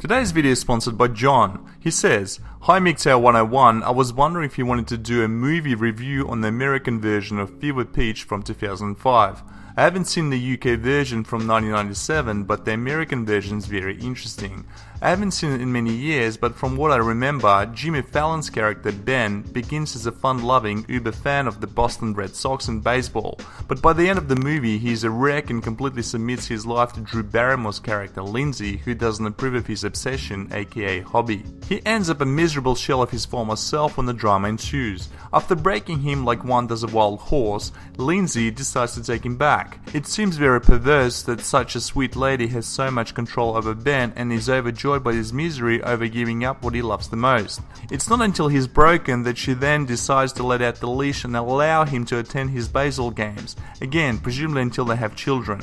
Today's video is sponsored by John. He says, "Hi MGTOW 101, I was wondering if you wanted to do a movie review on the American version of Fever Pitch from 2005. I haven't seen the UK version from 1997, but the American version is very interesting. I haven't seen it in many years, but from what I remember, Jimmy Fallon's character Ben begins as a fun-loving uber fan of the Boston Red Sox and baseball, but by the end of the movie he is a wreck and completely submits his life to Drew Barrymore's character Lindsey, who doesn't approve of his obsession, aka hobby. He ends up a miserable shell of his former self when the drama ensues. After breaking him like one does a wild horse, Lindsey decides to take him back. It seems very perverse that such a sweet lady has so much control over Ben and is overjoyed by his misery over giving up what he loves the most. It's not until he's broken that she then decides to let out the leash and allow him to attend his baseball games, again presumably until they have children.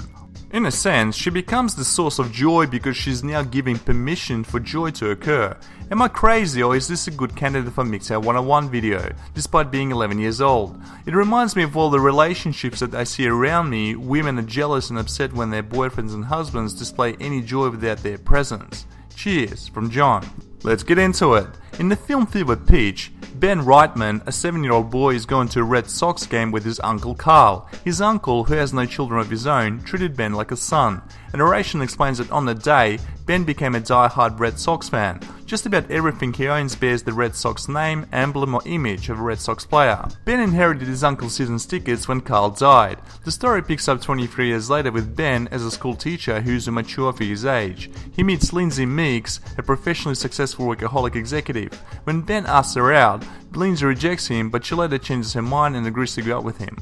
In a sense, she becomes the source of joy because she's now giving permission for joy to occur. Am I crazy, or is this a good candidate for MGTOW 101 video, despite being 11 years old? It reminds me of all the relationships that I see around me. Women are jealous and upset when their boyfriends and husbands display any joy without their presence. Cheers, from John. Let's get into it. In the film Fever Pitch, Ben Reitman, a 7-year-old boy, is going to a Red Sox game with his uncle Carl. His uncle, who has no children of his own, treated Ben like a son. A narration explains that on the day, Ben became a die-hard Red Sox fan. Just about everything he owns bears the Red Sox name, emblem or image of a Red Sox player. Ben inherited his uncle's season tickets when Carl died. The story picks up 23 years later with Ben as a school teacher who's immature for his age. He meets Lindsey, a professionally successful workaholic executive. When Ben asks her out, Lindsey rejects him, but she later changes her mind and agrees to go out with him.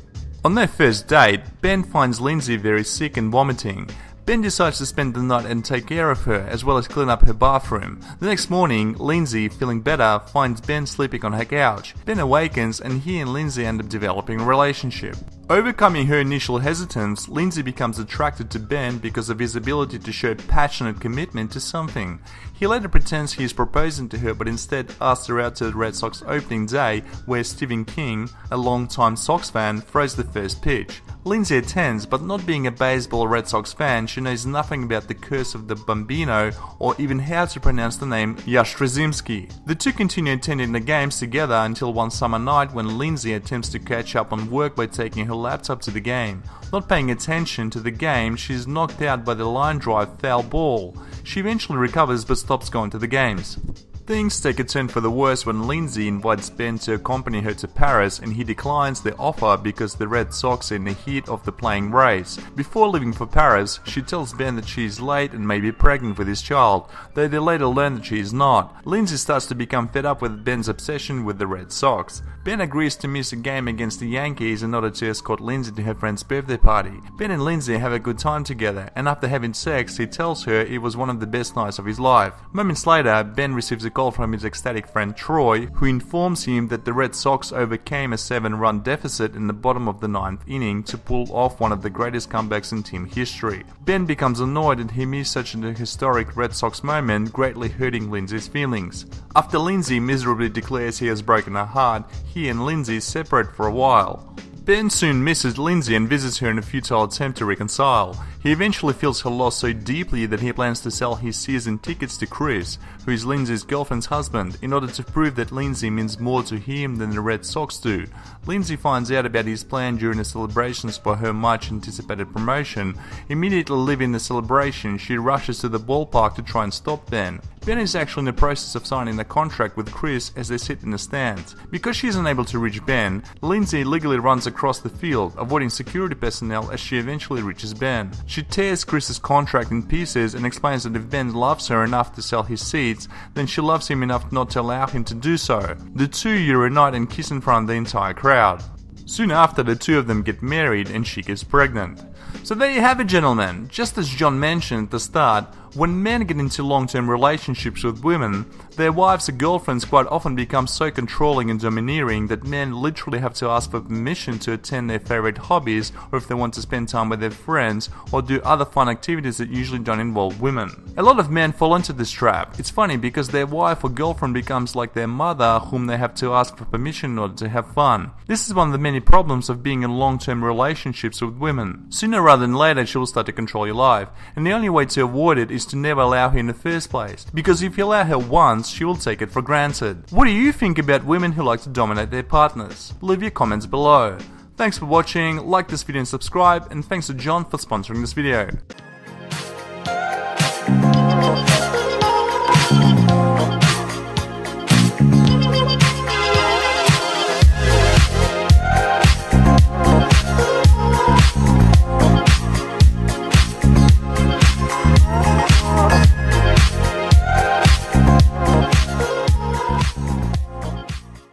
On their first date, Ben finds Lindsey very sick and vomiting. Ben decides to spend the night and take care of her, as well as clean up her bathroom. The next morning, Lindsey, feeling better, finds Ben sleeping on her couch. Ben awakens and he and Lindsey end up developing a relationship. Overcoming her initial hesitance, Lindsey becomes attracted to Ben because of his ability to show passionate commitment to something. He later pretends he is proposing to her, but instead asks her out to the Red Sox opening day, where Stephen King, a longtime Sox fan, throws the first pitch. Lindsey attends, but not being a baseball or Red Sox fan, she knows nothing about the curse of the Bambino or even how to pronounce the name Yastrzemski. The two continue attending the games together until one summer night when Lindsey attempts to catch up on work by taking her laptop to the game. Not paying attention to the game, she is knocked out by the line drive foul ball. She eventually recovers but stops going to the games. Things take a turn for the worse when Lindsey invites Ben to accompany her to Paris and he declines the offer because the Red Sox are in the heat of the playing race. Before leaving for Paris, she tells Ben that she is late and may be pregnant with his child, though they later learn that she is not. Lindsey starts to become fed up with Ben's obsession with the Red Sox. Ben agrees to miss a game against the Yankees in order to escort Lindsey to her friend's birthday party. Ben and Lindsey have a good time together, and after having sex, he tells her it was one of the best nights of his life. Moments later, Ben receives a call from his ecstatic friend Troy, who informs him that the Red Sox overcame a 7-run deficit in the bottom of the 9th inning to pull off one of the greatest comebacks in team history. Ben becomes annoyed that he missed such a historic Red Sox moment, greatly hurting Lindsey's feelings. After Lindsey miserably declares he has broken her heart, he and Lindsey separate for a while. Ben soon misses Lindsey and visits her in a futile attempt to reconcile. He eventually feels her loss so deeply that he plans to sell his season tickets to Chris, who is Lindsey's girlfriend's husband, in order to prove that Lindsey means more to him than the Red Sox do. Lindsey finds out about his plan during the celebrations for her much-anticipated promotion. Immediately leaving the celebration, she rushes to the ballpark to try and stop Ben. Ben is actually in the process of signing a contract with Chris as they sit in the stands. Because she is unable to reach Ben, Lindsey illegally runs across the field, avoiding security personnel as she eventually reaches Ben. She tears Chris's contract in pieces and explains that if Ben loves her enough to sell his seats, then she loves him enough not to allow him to do so. The two reunite and kiss in front of the entire crowd. Soon after, the two of them get married and she gets pregnant. So there you have it, gentlemen. Just as John mentioned at the start, when men get into long-term relationships with women, their wives or girlfriends quite often become so controlling and domineering that men literally have to ask for permission to attend their favorite hobbies, or if they want to spend time with their friends or do other fun activities that usually don't involve women. A lot of men fall into this trap. It's funny because their wife or girlfriend becomes like their mother, whom they have to ask for permission in order to have fun. This is one of the many problems of being in long-term relationships with women. Sooner rather than later, she will start to control your life, and the only way to avoid it is to never allow her in the first place, because if you allow her once, she will take it for granted. What do you think about women who like to dominate their partners? Leave your comments below. Thanks for watching, like this video and subscribe, and thanks to John for sponsoring this video.